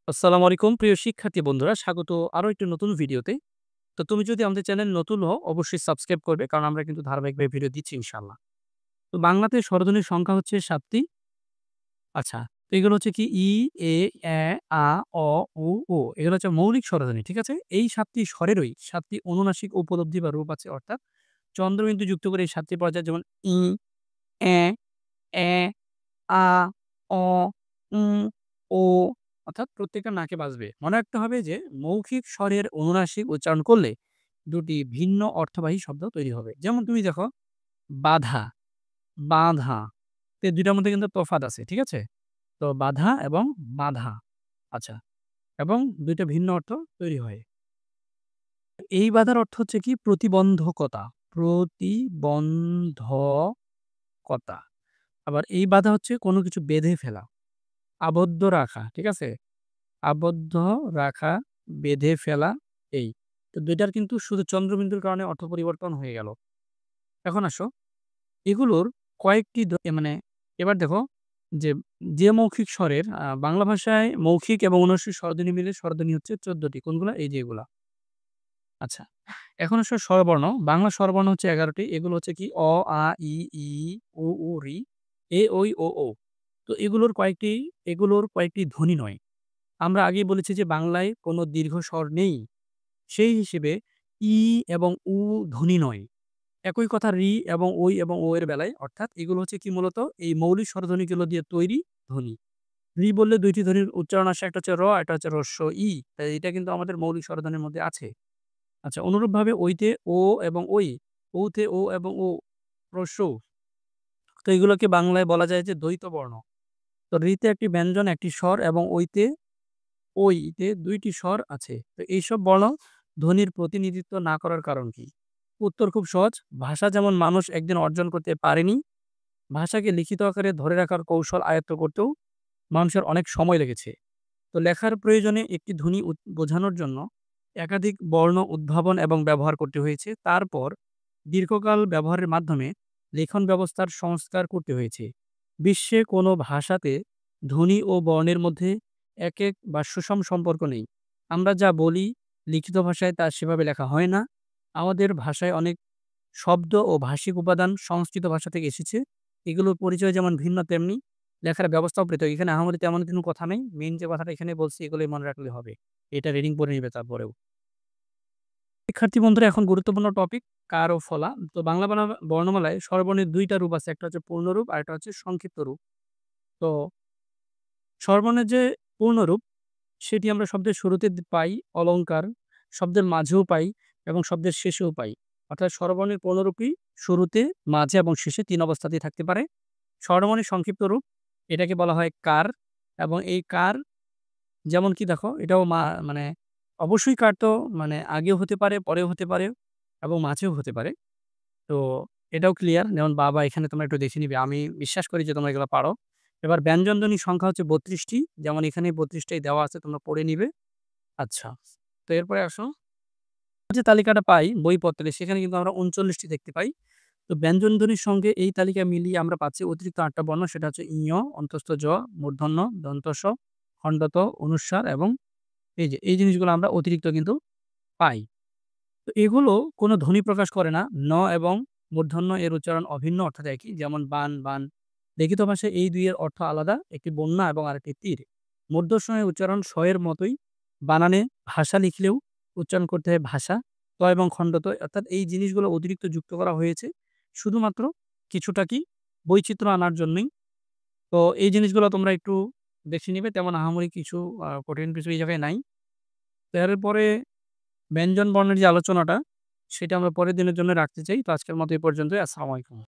আসসালামু আলাইকুম প্রিয় শিক্ষার্থী বন্ধুরা, স্বাগত আরো একটি নতুন ভিডিওতে। তো তুমি যদি আমাদের চ্যানেল নতুন হও অবশ্যই সাবস্ক্রাইব করবে, কারণ আমরা কিন্তু ধারাবাহিকভাবে ভিডিও দিচ্ছি ইনশাআল্লাহ। তো বাংলাতে স্বরধ্বনির সংখ্যা হচ্ছে ৭ টি। আচ্ছা, তো এগুলো হচ্ছে কি ই, এ, এ, আ, অ, ও। এগুলো হচ্ছে মৌলিক স্বরধ্বনি, ঠিক আছে? এই ৭ টি স্বরেরই ৭ টি অনুনাসিক উপলব্ধি বা রূপ আছে, অর্থাৎ চন্দ্রবিন্দু যুক্ত করে এই ৭ টি পর্যায়, যেমন ই, এ, এ, আ, অ, ও, অর্থাৎ প্রত্যেকটা নাকে বাজবে। মনে রাখতে হবে যে মৌখিক স্বরের অনুনাসিক উচ্চারণ করলে ২ টি ভিন্ন অর্থবাহী শব্দ তৈরি হবে। যেমন তুমি দেখো বাধা, বাঁধা। তো এই ২ টার মধ্যে কিন্তু তফাৎ আছে। ঠিক আছে? তো বাধা এবং বাঁধা। আচ্ছা, এবং ২ টা ভিন্ন অর্থ তৈরি হয়। এই বাধার অর্থ হচ্ছে কি প্রতিবন্ধকতা, প্রতিবন্ধকতা। আবার এই বাধা হচ্ছে কোনো কিছু বেঁধে ফেলা, আবদ্ধ রাখা। ঠিক আছে? আবদ্ধ রাখা, বেঁধে ফেলা এই। তো ২ টার কিন্তু শুধু চন্দ্রবিন্দুর কারণে অর্থ পরিবর্তন হয়ে গেল। এখন আসো এগুলোর কয়েকটি মানে এবার দেখো যে, যে মৌখিক স্বরের বাংলা ভাষায় মৌখিক এবং অনুনাসিক স্বরধ্বনি মিলে স্বরধ্বনি হচ্ছে ১৪ টি। কোনগুলা? এই যে এগুলা। আচ্ছা। এখন আসো স্বরবর্ণ। বাংলা স্বরবর্ণ হচ্ছে ১১ টি। এগুলো হচ্ছে কি অ, আ, ই, ঈ, উ, ঋ, এ, ঐ, ও। তো এগুলোর কয়েকটি ধ্বনি নয়। আমরা আগেই বলেছি যে বাংলায় কোনো দীর্ঘ স্বর নেই। সেই হিসেবে ই এবং উ ধ্বনি নয়। একই কথা রি এবং ঐ এবং ও এর বেলায়, অর্থাৎ এগুলো হচ্ছে কি মূলত এই মৌলিক স্বরধ্বনিগুলো দিয়ে তৈরি ধ্বনি। রি বললে ২ টি ধ্বনির উচ্চারণ আসে, একটা হচ্ছে র, একটা হচ্ছে হ্রস্ব ই। তাই এটা কিন্তু আমাদের মৌলিক স্বরধ্বনির মধ্যে আছে। আচ্ছা, অনুরূপভাবে ঐতে ও এবং ঐ, ঔতে ও এবং ও, হ্রস্ব উ। তো এগুলোকে বাংলায় বলা যায় যে দ্বৈত বর্ণ। তো রিতে একটি ব্যঞ্জন, একটি স্বর এবং ঐতে ২ টি স্বর আছে। তো এইসব বর্ণ ধ্বনির প্রতিনিধিত্ব না করার কারণ কি? উত্তর খুব সহজ। ভাষা যেমন মানুষ একদিন অর্জন করতে পারেনি, ভাষাকে লিখিত আকারে ধরে রাখার কৌশল আয়ত্ত করতেও মানুষের অনেক সময় লেগেছে। তো লেখার প্রয়োজনে একটি ধ্বনি বোঝানোর জন্য একাধিক বর্ণ উদ্ভাবন এবং ব্যবহার করতে হয়েছে। তারপর দীর্ঘকাল ব্যবহারের মাধ্যমে লেখন ব্যবস্থার সংস্কার করতে হয়েছে। বিশ্বে কোনো ভাষাতে ধ্বনি ও বর্ণের মধ্যে একেক বা সুষম সম্পর্ক নেই। আমরা যা বলি লিখিত ভাষায় তা সেভাবে লেখা হয় না। আমাদের ভাষায় অনেক শব্দ ও ভাষিক উপাদান সংস্কৃত ভাষা থেকে এসেছে। এগুলোর পরিচয় যেমন ভিন্ন, তেমনি লেখার ব্যবস্থাও পৃথক। এখানে আহামরি তেমন কোনো কথা নেই। মেইন যে কথাটা এখানে বলছি এগুলোই মনে রাখলে হবে। এটা রিডিং পড়ে নিবে তারপরেও। শিক্ষার্থী বন্ধুরা, এখন গুরুত্বপূর্ণ টপিক কার ও ফলা। তো বাংলা বর্ণমালায় স্বরবর্ণের ২ টা রূপ আছে। একটা হচ্ছে পূর্ণরূপ, আরেকটা হচ্ছে সংক্ষিপ্ত রূপ। তো স্বরবর্ণের যে পূর্ণরূপ সেটি আমরা শব্দের শুরুতে পাই অলংকার, শব্দের মাঝেও পাই এবং শব্দের শেষেও পাই। অর্থাৎ স্বরবর্ণের পূর্ণরূপই শুরুতে, মাঝে এবং শেষে ৩ অবস্থাতেই থাকতে পারে। স্বরবর্ণের সংক্ষিপ্ত রূপ এটাকে বলা হয় কার, এবং এই কার যেমন কি দেখো এটাও মানে অবশ্যই কার তো মানে আগেও হতে পারে, পরেও হতে পারে এবং মাঝেও হতে পারে। তো এটাও ক্লিয়ার। যেমন বাবা, এখানে তোমরা একটু দেখে নিবে। আমি বিশ্বাস করি যে তোমরা এগুলো পারো। এবার ব্যঞ্জনধ্বনির সংখ্যা হচ্ছে ৩২ টি। যেমন এখানে ৩২ টাই দেওয়া আছে, তোমরা পড়ে নিবে। আচ্ছা। তো এরপরে আসো, যে তালিকাটা পাই বইপত্রে সেখানে কিন্তু আমরা ৩৯ টি দেখতে পাই। তো ব্যঞ্জনধ্বনির সঙ্গে এই তালিকা মিলিয়ে আমরা পাচ্ছি অতিরিক্ত ৮ টা বর্ণ, সেটা হচ্ছে ঞ, অন্তস্থ জ, মূর্ধন্য, দন্ত স, খণ্ডত, অনুস্বার এবং এই যে এই জিনিসগুলো আমরা অতিরিক্ত কিন্তু পাই। তো এগুলো কোনো ধ্বনি প্রকাশ করে না। ন এবং মূর্ধন্য এর উচ্চারণ অভিন্ন, অর্থাৎ একই। যেমন বান, বান। লিখিত ভাষায় এই ২ এর অর্থ আলাদা। একটি বন্যা এবং আরেকটি তীর। মূর্ধ ষ এর উচ্চারণ শ এর মতোই। বানানে ভাষা লিখলেও উচ্চারণ করতে হয় ভাষা। ত এবং খণ্ডত, অর্থাৎ এই জিনিসগুলো অতিরিক্ত যুক্ত করা হয়েছে শুধুমাত্র কিছুটা কি বৈচিত্র্য আনার জন্যই। তো এই জিনিসগুলো তোমরা একটু দেখে নিবে। তেমন আহামরি কিছু কঠিন কিছু এই জায়গায় নাই। তো এরপরে ব্যঞ্জন বর্ণের যে আলোচনাটা সেটা আমরা পরের দিনের জন্য রাখতে চাই। তো আজকের মতো এই পর্যন্তই। আসসালামু আলাইকুম।